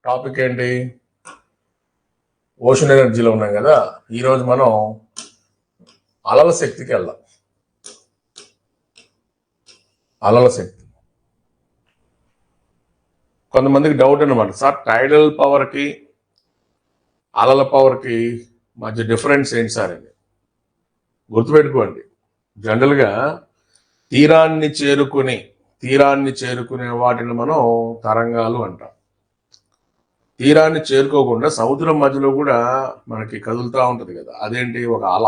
Topic ఏంటి? Ocean ఎనర్జీలో ఉన్నాం కదా. ఈరోజు మనం అలల శక్తికి వెళ్దాం. అలల శక్తి కొంతమందికి డౌట్ అనమాట, సార్ టైడల్ పవర్కి అలల పవర్కి మధ్య డిఫరెన్స్ ఏంటి సార్ అని. గుర్తుపెట్టుకోండి, జనరల్గా తీరాన్ని చేరుకునే వాటిని మనం తరంగాలు అంటాం. తీరాన్ని చేరుకోకుండా సముద్రం మధ్యలో కూడా మనకి కదులుతూ ఉంటుంది కదా, అదేంటి? ఒక అల.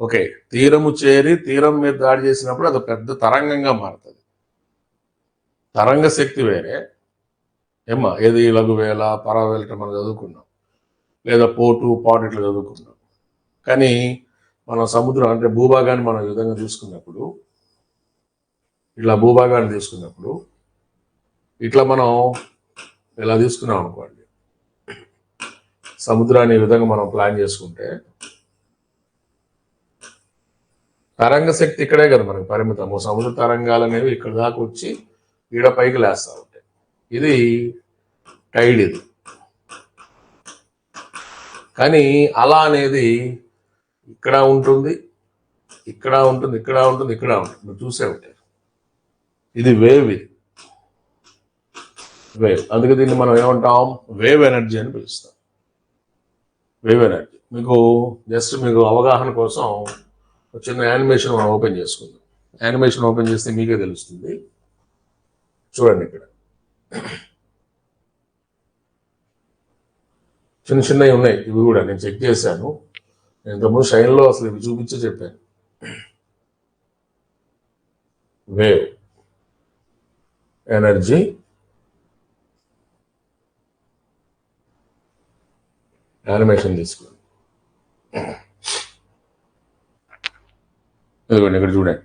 ఓకే, తీరము చేరి తీరం మీద దాడి చేసినప్పుడు అది పెద్ద తరంగంగా మారుతుంది. తరంగ శక్తి వేరే ఏది లఘువేళ పరవేళ మనం చదువుకున్నాం, లేదా పాటు ఇట్లా చదువుకున్నాం. కానీ మనం సముద్రం అంటే భూభాగాన్ని మనం ఈ విధంగా చూసుకున్నప్పుడు, ఇట్లా భూభాగాన్ని తీసుకున్నప్పుడు ఇట్లా మనం ఇలా తీసుకున్నాం అనుకోండి, సముద్రాన్ని ఈ విధంగా మనం ప్లాన్ చేసుకుంటే తరంగ శక్తి ఇక్కడే కదా మనకి పరిమితము. సముద్ర తరంగాలు అనేవి ఇక్కడ దాకా వచ్చి ఈడ పైకి లేస్తూ ఉంటాయి. ఇది టైడ్. ఇది కానీ అలా అనేది ఇక్కడ ఉంటుంది, ఇక్కడ ఉంటుంది, ఇక్కడ ఉంటుంది, ఇక్కడ ఉంటుంది. మీరు చూసే ఉంటారు. ఇది వేవ్. ఇది వేవ్. అందుకే దీన్ని మనం ఏమంటాం? వేవ్ ఎనర్జీ అని పిలుస్తాం. వేవ్ ఎనర్జీ మీకు అవగాహన కోసం చిన్న యానిమేషన్ మనం ఓపెన్ చేసుకుందాం. యానిమేషన్ ఓపెన్ చేస్తే మీకే తెలుస్తుంది. చూడండి, ఇక్కడ చిన్నవి ఉన్నాయి. ఇవి కూడా నేను చెక్ చేశాను. నేను ఇంతకుముందు షైన్లో అసలు ఇవి చూపించే చెప్పాను. వేవ్ ఎనర్జీ యానిమేషన్ తీసుకోండి. ఇదిగోండి, ఇక్కడ చూడండి.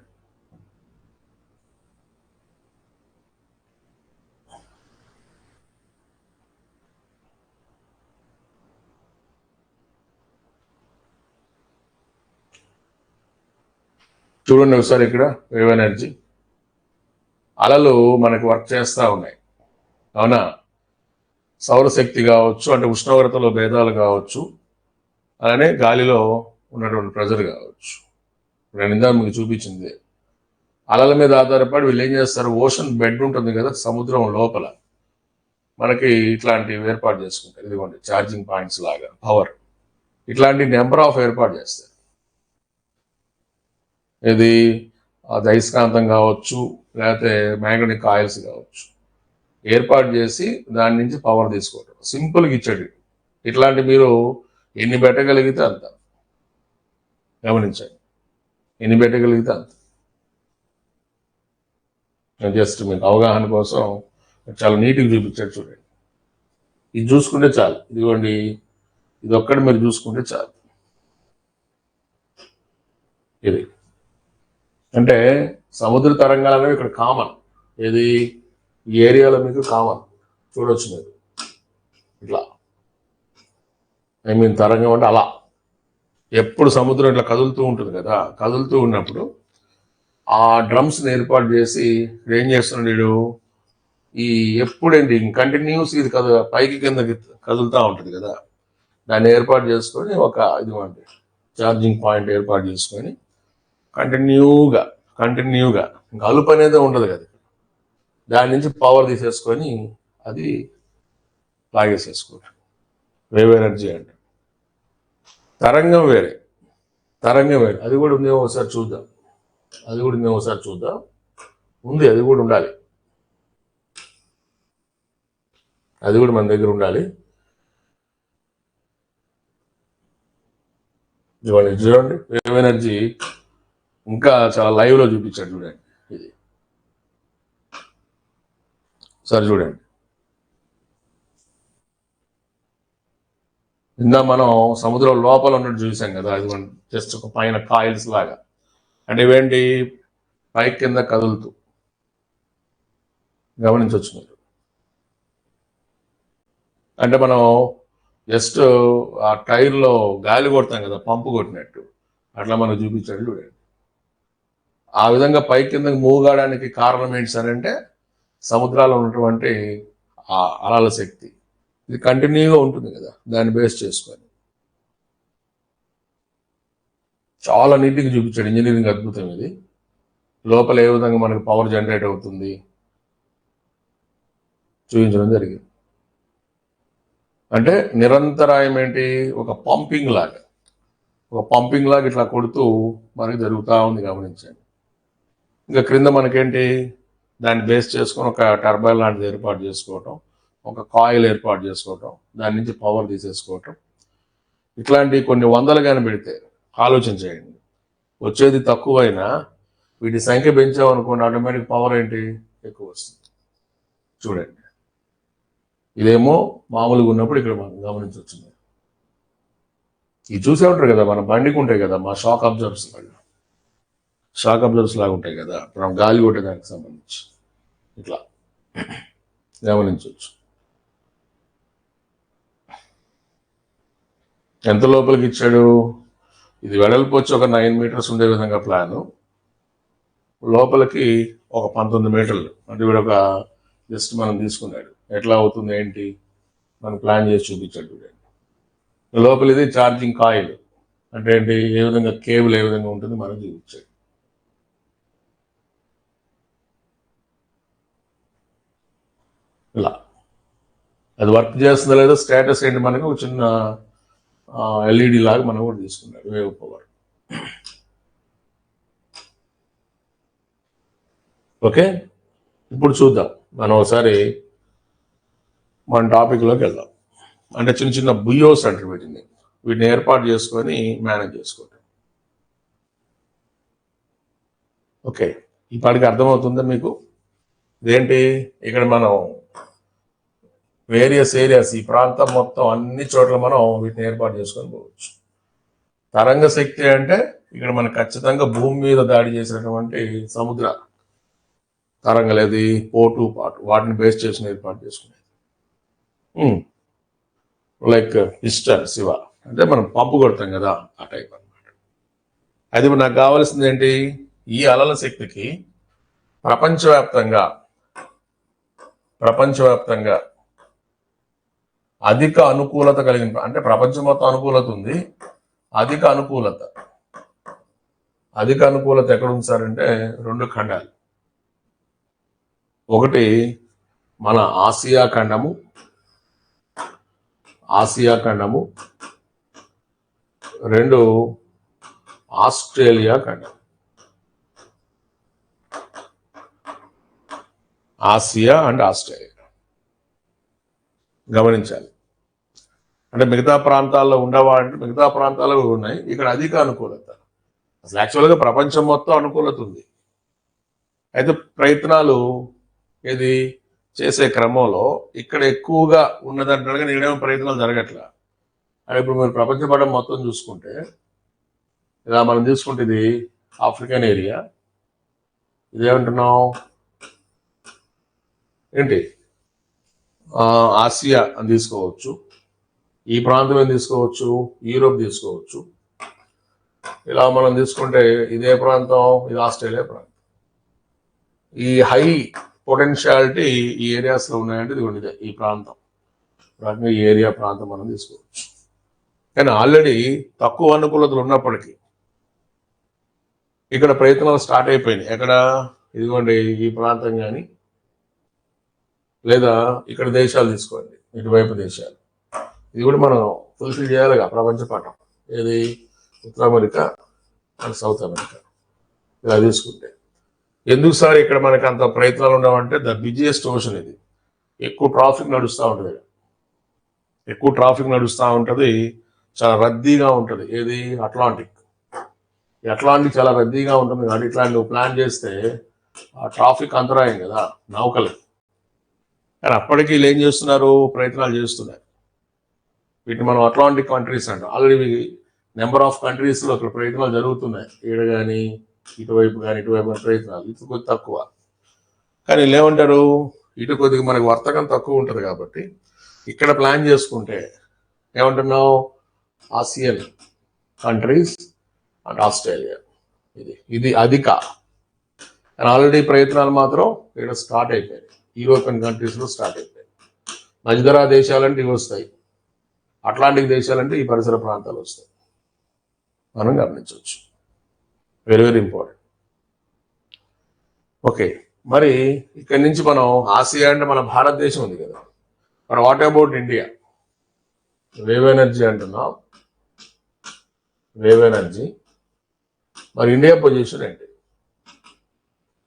చూడండి ఒకసారి ఇక్కడ వేవ్ ఎనర్జీ అలలు మనకు వర్క్ చేస్తూ ఉన్నాయి. అవునా? సౌరశక్తి కావచ్చు, అంటే ఉష్ణోగ్రతలో భేదాలు కావచ్చు, అలానే గాలిలో ఉన్నటువంటి ప్రెజర్ కావచ్చు. నేను ఇందా మీకు చూపించింది. అలల మీద ఆధారపడి వీళ్ళు ఏం చేస్తారు, ఓషన్ బెడ్ ఉంటుంది కదా సముద్రం లోపల, మనకి ఇట్లాంటివి ఏర్పాటు చేసుకుంటారు. ఇదిగోండి, ఛార్జింగ్ పాయింట్స్ లాగా పవర్, ఇట్లాంటి నెంబర్ ఆఫ్ ఏర్పాటు చేస్తారు. ఇది అది అయస్కాంతం కావచ్చు, లేకపోతే మ్యాగ్నెటిక్ కాయిల్స్ కావచ్చు, ఏర్పాటు చేసి దాని నుంచి పవర్ తీసుకోవటం. సింపుల్గా ఇచ్చాడు. ఇట్లాంటి మీరు ఎన్ని పెట్టగలిగితే అంత, గమనించండి, ఎన్ని పెట్టగలిగితే అంత. జస్ట్ మీకు అవగాహన కోసం చాలా నీట్గా చూపించాడు. చూడండి, ఇది చూసుకుంటే చాలు. ఇదిగోండి, ఇది ఒక్కటి మీరు చూసుకుంటే చాలు. ఇది అంటే సముద్ర తరంగాలు అనేవి ఇక్కడ కామన్. ఏది ఈ ఏరియాలో మీకు కామన్ చూడవచ్చు మీరు. ఇట్లా తరంగం అంటే అలా ఎప్పుడు సముద్రం ఇట్లా కదులుతూ ఉంటుంది కదా. కదులుతూ ఉన్నప్పుడు ఆ డ్రమ్స్ని ఏర్పాటు చేసి ఏం చేస్తున్నాడు వీడు, ఈ ఎప్పుడేంటి కంటిన్యూస్ ఇది పైకి కిందకి కదులుతూ ఉంటుంది కదా, దాన్ని ఏర్పాటు చేసుకొని ఒక ఇదిగోండి ఛార్జింగ్ పాయింట్ ఏర్పాటు చేసుకొని కంటిన్యూగా ఇంకా అలుపు అనేది ఉండదు కదా, దాని నుంచి పవర్ తీసేసుకొని అది లాగేసేసుకోవడం. వేవ్ ఎనర్జీ అంటే తరంగం వేరే. అది కూడా ఉంది, ఒకసారి చూద్దాం. ఉంది, అది కూడా ఉండాలి. అది కూడా మన దగ్గర ఉండాలి. చూడండి, వేవ్ ఎనర్జీ ఇంకా చాలా లైవ్లో చూపించాడు. చూడండి, ఇది సరే చూడండి. ఇందా మనం సముద్రం లోపల ఉన్నట్టు చూసాం కదా, అది జస్ట్ ఒక పైన కాయిల్స్ లాగా. అంటే ఇవేంటి, పైకి కింద కదులుతూ, గమనించవచ్చు మీరు. అంటే మనం జస్ట్ ఆ టైర్లో గాలి కొడతాం కదా, పంపు కొట్టినట్టు, అట్లా మనకు చూపించాడు. చూడండి, ఆ విధంగా పై కిందకి మూవ్ కావడానికి కారణం ఏంటి సార్ అంటే సముద్రాల్లో ఉన్నటువంటి ఆ అలల శక్తి ఇది కంటిన్యూగా ఉంటుంది కదా, దాన్ని బేస్ చేసుకొని చాలా నీట్గా చూపించాడు. ఇంజనీరింగ్ అద్భుతం ఇది. లోపల ఏ విధంగా మనకు పవర్ జనరేట్ అవుతుంది చూపించడం జరిగింది. అంటే నిరంతరాయం ఏంటి, ఒక పంపింగ్ లాగా ఇట్లా కొడుతూ మనకి జరుగుతూ ఉంది, గమనించండి. ఇంకా క్రింద మనకేంటి, దాన్ని బేస్ చేసుకొని ఒక టర్బైన్ లాంటిది ఏర్పాటు చేసుకోవటం, ఒక కాయిల్ ఏర్పాటు చేసుకోవటం, దాని నుంచి పవర్ తీసేసుకోవటం, ఇట్లాంటి కొన్ని వందలు కానీ పెడితే ఆలోచన చేయండి. వచ్చేది తక్కువైనా వీటి సంఖ్య పెంచామనుకోండి, ఆటోమేటిక్ పవర్ ఏంటి ఎక్కువ వస్తుంది. చూడండి, ఇదేమో మామూలుగా ఉన్నప్పుడు ఇక్కడ మనం గమనించవచ్చు. ఇది చూసే ఉంటారు కదా, మన బండికి ఉంటాయి కదా మా షాక్ అబ్జర్వర్స్ లాగా ఉంటాయి కదా, మనం గాలి కొట్టేదానికి సంబంధించి ఇట్లా గమనించవచ్చు. ఎంత లోపలికి ఇచ్చాడు, ఇది వెడల్పు వచ్చి ఒక 9 మీటర్స్ ఉండే విధంగా ప్లాను, లోపలికి ఒక 19 మీటర్లు, అంటే వీడు ఒక జస్ట్ మనం తీసుకున్నాడు, ఎట్లా అవుతుంది ఏంటి మనం ప్లాన్ చేసి చూపించాడు. చూడండి, లోపల ఇది ఛార్జింగ్ కాయిల్ అంటే ఏంటి, ఏ విధంగా కేబుల్ ఏ విధంగా ఉంటుంది మనం చూపించాడు. ఇలా అది వర్క్ చేస్తుందో లేదో స్టేటస్ ఏంటి, మనకి ఒక చిన్న ఎల్ఈడి లాగా మనం కూడా తీసుకున్నాడు, వేవ్ పవర్. ఓకే, ఇప్పుడు చూద్దాం మనం ఒకసారి మన టాపిక్లోకి వెళ్దాం. అంటే చిన్న చిన్న బుయోస్ అంటారు వీటిని ఏర్పాటు చేసుకొని మేనేజ్ చేసుకోవటం. ఓకే, ఈ పాటికి అర్థమవుతుందా మీకు? ఇదేంటి, ఇక్కడ మనం వేరియస్ ఏరియాస్, ఈ ప్రాంతం మొత్తం అన్ని చోట్ల మనం వీటిని ఏర్పాటు చేసుకొని పోవచ్చు. తరంగ శక్తి అంటే ఇక్కడ మనకు ఖచ్చితంగా భూమి మీద దాడి చేసినటువంటి సముద్ర తరంగలేది పోటు పాటు వాటిని బేస్ చేసిన ఏర్పాటు చేసుకునేది. లైక్ పిస్టన్ శివ అంటే మనం పంపు కొడతాం కదా, ఆ టైప్ అనమాట. అది నాకు కావాల్సింది ఏంటి, ఈ అలల శక్తికి ప్రపంచవ్యాప్తంగా అధిక అనుకూలత కలిగిన, అంటే ప్రపంచం మొత్తం అనుకూలత ఉంది, అధిక అనుకూలత ఎక్కడ ఉంది సార్ అంటే 2 ఖండాలు. ఒకటి మన ఆసియా ఖండము, రెండు ఆస్ట్రేలియా ఖండం. ఆసియా అండ్ ఆస్ట్రేలియా గమనించాలి. అంటే మిగతా ప్రాంతాల్లో ఉండవాలంటే మిగతా ప్రాంతాల్లో ఉన్నాయి, ఇక్కడ అధిక అనుకూలత. అసలు యాక్చువల్గా ప్రపంచం మొత్తం అనుకూలత ఉంది. అయితే ప్రయత్నాలు ఏది చేసే క్రమంలో ఇక్కడ ఎక్కువగా ఉన్నదంటారుగా, నేనేమో ప్రయత్నాలు జరగట్లా. అంటే ఇప్పుడు మీరు ప్రపంచ పటం మొత్తం చూసుకుంటే, ఇలా మనం తీసుకుంటే ఇది ఆఫ్రికన్ ఏరియా, ఇదేమంటున్నాం ఏంటి ఆసియా అని తీసుకోవచ్చు, ఈ ప్రాంతం ఏం తీసుకోవచ్చు యూరోప్ తీసుకోవచ్చు. ఇలా మనం తీసుకుంటే ఇదే ప్రాంతం, ఇది ఆస్ట్రేలియా ప్రాంతం. ఈ హై పొటెన్షియాలిటీ ఈ ఏరియాస్లో ఉన్నాయంటే ఇది ఈ ప్రాంతం, ఈ ఏరియా ప్రాంతం మనం తీసుకోవచ్చు. కానీ ఆల్రెడీ తక్కువ అనుకూలతలు ఉన్నప్పటికీ ఇక్కడ ప్రయత్నాలు స్టార్ట్ అయిపోయినాయి. ఎక్కడ, ఇదిగోండి ఈ ప్రాంతం కానీ, లేదా ఇక్కడ దేశాలు తీసుకోండి, ఇటువైపు దేశాలు. ఇది కూడా మనం ఫుల్ఫిల్ చేయాలిగా ప్రపంచ పటం. ఏది ఉత్తర అమెరికా అండ్ సౌత్ అమెరికా ఇలా తీసుకుంటే. ఎందుకు సార్ ఇక్కడ మనకి అంత ప్రయత్నాలు ఉండవంటే, ద బిజియెస్ట్ ఓషన్ ఇది, ఎక్కువ ట్రాఫిక్ నడుస్తూ ఉంటుంది, చాలా రద్దీగా ఉంటుంది. ఏది అట్లాంటిక్ చాలా రద్దీగా ఉంటుంది కాబట్టి ఇట్లాంటి నువ్వు ప్లాన్ చేస్తే ఆ ట్రాఫిక్ అంతరాయం కదా నౌకలకి. కానీ అప్పటికి వీళ్ళు ఏం చేస్తున్నారు, ప్రయత్నాలు చేస్తున్నారు. వీటిని మనం అట్లాంటిక్ కంట్రీస్ అంటాం. ఆల్రెడీ నెంబర్ ఆఫ్ కంట్రీస్లో ఇక్కడ ప్రయత్నాలు జరుగుతున్నాయి. ఈడ కానీ ఇటువైపు ప్రయత్నాలు ఇటు కొద్ది తక్కువ. కానీ వీళ్ళు ఏమంటారు, ఇటు కొద్దిగా మనకు వర్తకం తక్కువ ఉంటుంది కాబట్టి ఇక్కడ ప్లాన్ చేసుకుంటే ఏమంటున్నావు, ఆసియన్ కంట్రీస్ అండ్ ఆస్ట్రేలియా, ఇది అధిక. కానీ ఆల్రెడీ ప్రయత్నాలు మాత్రం ఇక్కడ స్టార్ట్ అయిపోయాయి యూరోపియన్ కంట్రీస్లో స్టార్ట్ అయిపోయాయి. మధ్యధరా దేశాలంటే ఇవి వస్తాయి, అట్లాంటిక్ దేశాలంటే ఈ పరిసర ప్రాంతాలు వస్తాయి. మనం గమనించవచ్చు. Very very important. ఓకే, మరి ఇక్కడి నుంచి మనం ఆసియా అంటే మన భారతదేశం ఉంది కదా, మరి what about India? Wave energy అంటున్నాం, వేవ్ ఎనర్జీ. మరి ఇండియా పొజిషన్ ఏంటి?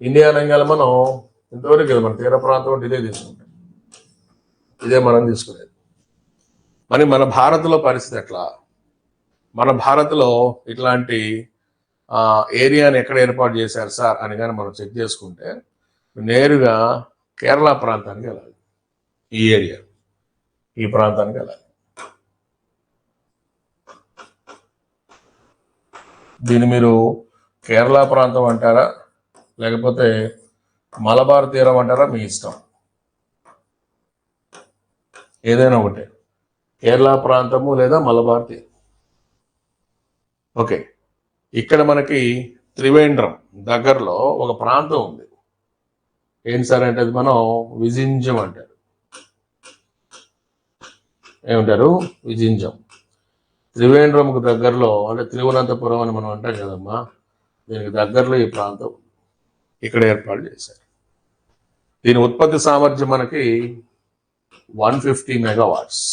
ఇండియా అనగానే మనం ఇంతవరకు కదా మన తీర ప్రాంతం అంటే ఇదే తీసుకుంటాం, ఇదే మనం తీసుకునేది. మరి మన భారత్లో పరిస్థితి ఎట్లా? మన భారత్లో ఇట్లాంటి ఏరియాని ఎక్కడ ఏర్పాటు చేశారు సార్ అని కానీ మనం చెక్ చేసుకుంటే నేరుగా కేరళ ప్రాంతానికి వెళ్ళాలి. ఈ ఏరియా, ఈ ప్రాంతానికి వెళ్ళాలి. దీన్ని మీరు కేరళ ప్రాంతం అంటారా లేకపోతే మలబార్ తీరం అంటారా, మీ ఇష్టం. ఏదైనా ఒకటే, కేరళ ప్రాంతము లేదా మలబార్ తీరం. ఓకే, ఇక్కడ మనకి త్రివేంద్రం దగ్గరలో ఒక ప్రాంతం ఉంది. ఏంటి సార్ అంటే అది మనం విజింజం అంటారు. ఏమంటారు? విజింజం. త్రివేంద్రంకు దగ్గరలో, అంటే తిరువనంతపురం అని మనం అంటాం కదమ్మా, దీనికి దగ్గరలో ఈ ప్రాంతం ఇక్కడ ఏర్పాటు చేశారు. దీని ఉత్పత్తి సామర్థ్యం మనకి 150 మెగావాట్స్.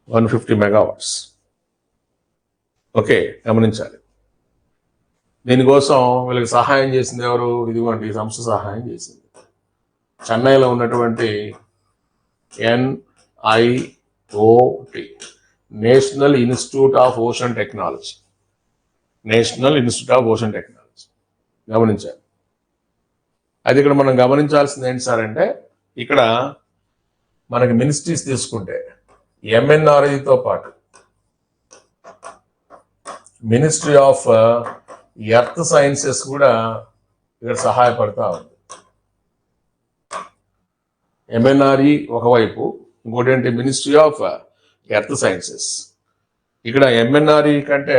150 మెగావాట్స్. ఓకే, గమనించాలి. దీనికోసం వీళ్ళకి సహాయం చేసింది ఎవరు? ఇదిగోండి, ఈ సంస్థ సహాయం చేసింది. చెన్నైలో ఉన్నటువంటి NIOT, national institute of ocean technology. National institute of ocean technology గమనించాలి. అది ఇక్కడ మనం గమనించాల్సింది ఏంటి సార్ అంటే, ఇక్కడ మనకి మినిస్ట్రీస్ తీసుకుంటే MNREతో పాటు మినిస్ట్రీ ఆఫ్ ఎర్త్ సైన్సెస్ కూడా ఇక్కడ సహాయపడతా ఉంది. MNRE ఒకవైపు, ఇంకోటి ఏంటి? Ministry of earth sciences. ఇక్కడ MNRE కంటే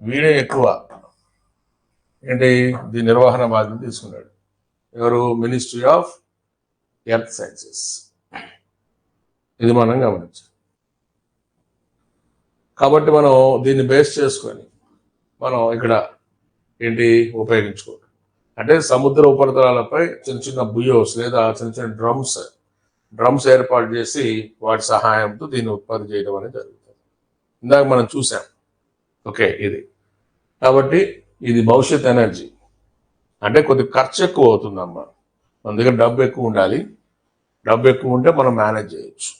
వీడే ఎక్కువ ఏంటి దీని నిర్వహణ బాధ్యత తీసుకున్నాడు. ఎవరు? Ministry of earth sciences. ఇది మనం గమనించాలి. కాబట్టి మనం దీన్ని బేస్ చేసుకొని మనం ఇక్కడ ఏంటి ఉపయోగించుకోవడం అంటే, సముద్ర ఉపరితలాలపై చిన్న చిన్న బుయోస్ లేదా చిన్న చిన్న డ్రమ్స్ ఏర్పాటు చేసి వాటి సహాయంతో దీన్ని ఉత్పత్తి చేయడం అనేది జరుగుతుంది. ఇందాక మనం చూసాం. ఓకే, ఇది కాబట్టి ఇది భవిష్యత్ ఎనర్జీ. అంటే కొద్ది ఖర్చు ఎక్కువ అవుతుందమ్మా, మన దగ్గర డబ్బు ఎక్కువ ఉండాలి. డబ్బు ఎక్కువ ఉంటే మనం మేనేజ్ చేయొచ్చు.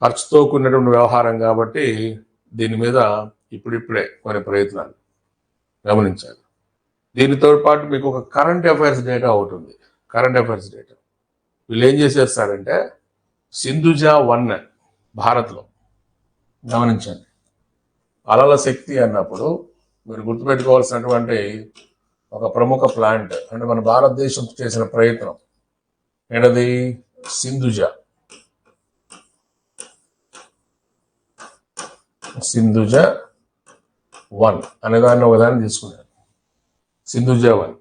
ఖర్చుతో కూడినటువంటి వ్యవహారం కాబట్టి దీని మీద ఇప్పుడిప్పుడే కొన్ని ప్రయత్నాలు గమనించాలి. దీనితో పాటు మీకు ఒక కరెంట్ అఫైర్స్ డేటా ఒకటి ఉంది. కరెంట్ అఫైర్స్ డేటా వీళ్ళు ఏం చేసేస్తారంటే, సింధుజా 1 భారత్లో గమనించండి. అలల శక్తి అన్నప్పుడు మీరు గుర్తుపెట్టుకోవాల్సినటువంటి ఒక ప్రముఖ ప్లాంట్ అంటే మన భారతదేశం చేసిన ప్రయత్నం ఏంటది? సింధుజా 1 అనే దాన్ని ఒకదాన్ని తీసుకున్నారు. సింధుజా 1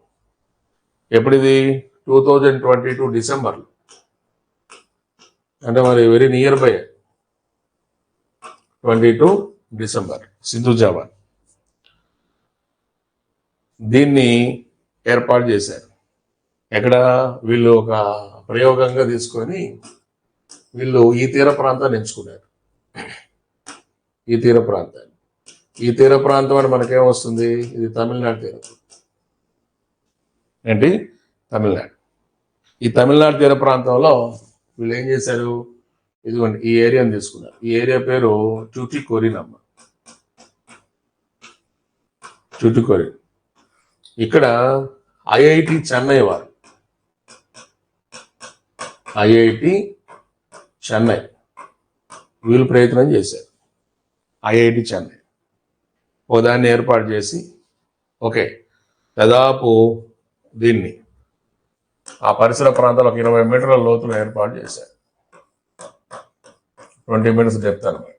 ఎప్పుడిది? 2022 డిసెంబర్లో. అంటే మరి very near by 22 December Sindhuja 1 దీన్ని ఏర్పాటు చేశారు. ఎక్కడ? వీళ్ళు ఒక ప్రయోగంగా తీసుకొని వీళ్ళు ఈ తీర ప్రాంతాన్ని ఎంచుకున్నారు. ఈ తీర ప్రాంతాన్ని, ఈ తీర ప్రాంతం అని మనకేమొస్తుంది? ఇది తమిళనాడు తీరం. ఏంటి? తమిళనాడు. ఈ తమిళనాడు తీర ప్రాంతంలో వీళ్ళు ఏం చేశారు? ఇదిగోండి, ఈ ఏరియాని తీసుకున్నారు. ఈ ఏరియా పేరు ట్యూటికోరిన్ అమ్మ. ట్యూటికోరిన్. ఇక్కడ IIT చెన్నై వారు, IIT చెన్నై వీళ్ళు ప్రయత్నం చేశారు. IIT చెన్నై ఓ దాన్ని ఏర్పాటు చేసి, ఓకే, దాదాపు దీన్ని ఆ పరిసర ప్రాంతాలు 20 మీటర్ల లోతులో ఏర్పాటు చేశారు. 20 మీటర్స్ డెప్త్ అనమాట.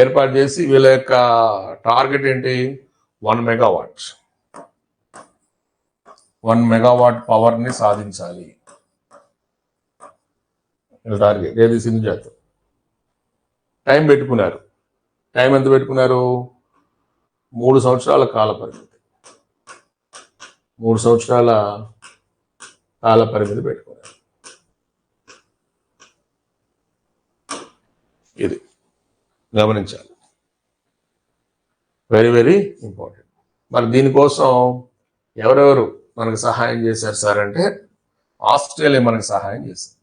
ఏర్పాటు చేసి వీళ్ళ యొక్క టార్గెట్ ఏంటి? 1 మెగావాట్. 1 మెగావాట్ పవర్ని సాధించాలి. టార్గెట్ ఏది సింధుజాతో టైం పెట్టుకున్నారు. టైం ఎంత పెట్టుకున్నారు? 3 సంవత్సరాల కాల పరిమితి. 3 సంవత్సరాల కాల పరిమితి పెట్టుకున్నారు. ఇది గమనించాలి. Very very important. మరి దీనికోసం ఎవరెవరు మనకు సహాయం చేశారు సార్ అంటే ఆస్ట్రేలియా మనకు సహాయం చేసింది.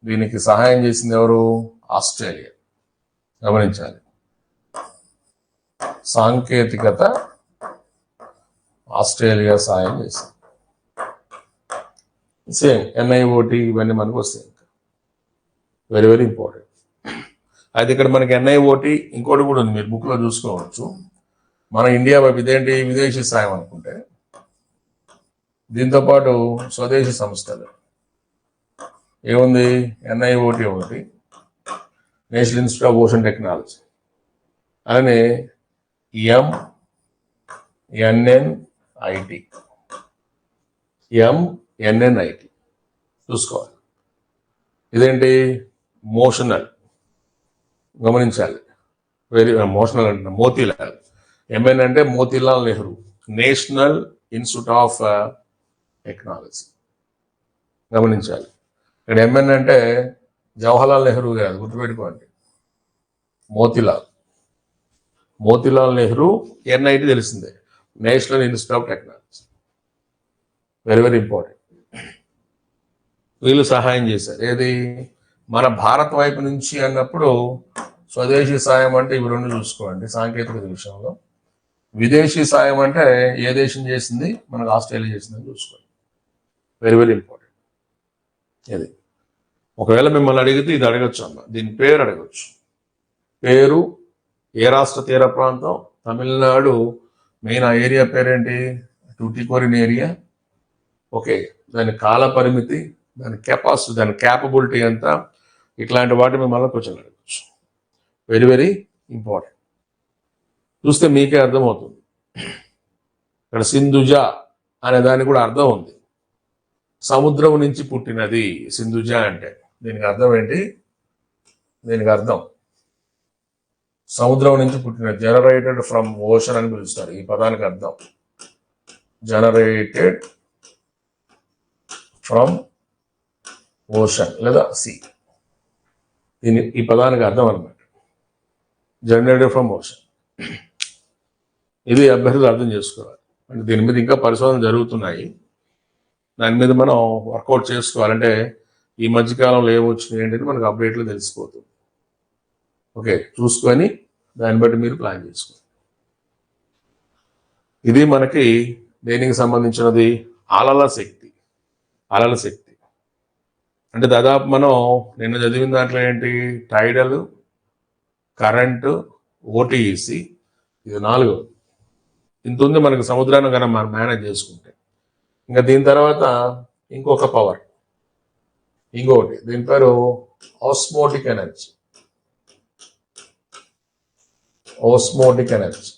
దీనికి సహాయం చేసింది ఎవరు? ఆస్ట్రేలియా. గమనించాలి. సాంకేతికత ఆస్ట్రేలియా సహాయం చేసింది. సేమ్ ఎన్ఐఓటి ఇవన్నీ మనకు వస్తాయి. ఇంకా వెరీ వెరీ ఇంపార్టెంట్. అయితే ఇక్కడ మనకి ఎన్ఐఓటి ఇంకోటి కూడా ఉంది, మీరు బుక్లో చూసుకోవచ్చు. మన ఇండియా ఇదేంటి విదేశీ సాయం అనుకుంటే, దీంతోపాటు స్వదేశీ సంస్థలు ఏముంది? ఎన్ఐఓటి ఒకటి, national institute of ocean technology, అలానే ఎంఎన్ఐటి చూసుకోవాలి. ఇదేంటి? మోషనల్. గమనించాలి. వెరీ మోషనల్ అంటే మోతీలాల్. ఎంఎన్ అంటే Motilal Nehru, national institute of technology. గమనించాలి. ఇక్కడ ఎంఎన్ అంటే జవహర్లాల్ నెహ్రూ కాదు, గుర్తుపెట్టుకోండి. మోతీలాల్ నెహ్రూ. ఎన్ఐటి తెలిసిందే, national institute of technology. Very very important. వీళ్ళు సహాయం చేశారు. ఏది? మన భారత్ వైపు నుంచి అన్నప్పుడు స్వదేశీ సాయం అంటే ఇవి రెండు చూసుకోండి సాంకేతికత విషయంలో. విదేశీ సాయం అంటే ఏ దేశం చేసింది? మనకు ఆస్ట్రేలియా చేసిందని చూసుకోండి. Very very important. ఇది ఒకవేళ మిమ్మల్ని అడిగితే ఇది అడగచ్చు అమ్మ, దీని పేరు అడగచ్చు. పేరు ఏ రాష్ట్ర తీర ప్రాంతం? తమిళనాడు. మెయిన్ ఆ ఏరియా పేరేంటి? టూటికోరిన్ ఏరియా. ఓకే, దాని కాల పరిమితి, దాని కెపాసిటీ, దాని క్యాపబిలిటీ ఎంత, ఇట్లాంటి వాటి మిమ్మల్ని క్వశ్చన్ అడగచ్చు. Very very important. చూస్తే మీకే అర్థమవుతుంది. ఇక్కడ సింధుజ అనే దానికి కూడా అర్థం ఉంది. సముద్రం నుంచి పుట్టినది సింధుజ అంటే. దీనికి అర్థం ఏంటి? దీనికి అర్థం సముద్రం నుంచి పుట్టినది, జనరేటెడ్ ఫ్రమ్ ఓషన్ అని పిలుస్తారు. ఈ పదానికి అర్థం జనరేటెడ్ ఫ్రమ్ ఓషన్ లేదా సీ. ఈ పదానికి అర్థం అనమాట జనరేటెడ్ ఫ్రమ్ ఓషన్. ఇది అభ్యర్థులు అర్థం చేసుకోవాలి. అంటే దీని మీద ఇంకా పరిశోధన జరుగుతున్నాయి. దాని మీద మనం వర్కౌట్ చేసుకోవాలంటే ఈ మధ్యకాలంలో ఏమొచ్చినాయి ఏంటంటే మనకు అప్డేట్లు తెలిసిపోతుంది. ఓకే, చూసుకొని దాన్ని బట్టి మీరు ప్లాన్ చేసుకోండి. ఇది మనకి దేనికి సంబంధించినది? అలల శక్తి. అలల శక్తి అంటే దాదాపు మనం నిన్న చదివిన దాంట్లో ఏంటి? టైడల్, కరెంటు, ఓటీఈసి, ఇది 4. ఇంత ఉంది మనకి సముద్రాన్ని కనుక మనం మేనేజ్ చేసుకుంటే. ఇంకా దీని తర్వాత ఇంకొక పవర్, ఇంకొకటి, దీని పేరు ఆస్మోటిక్ ఎనర్జీ. Osmotic energy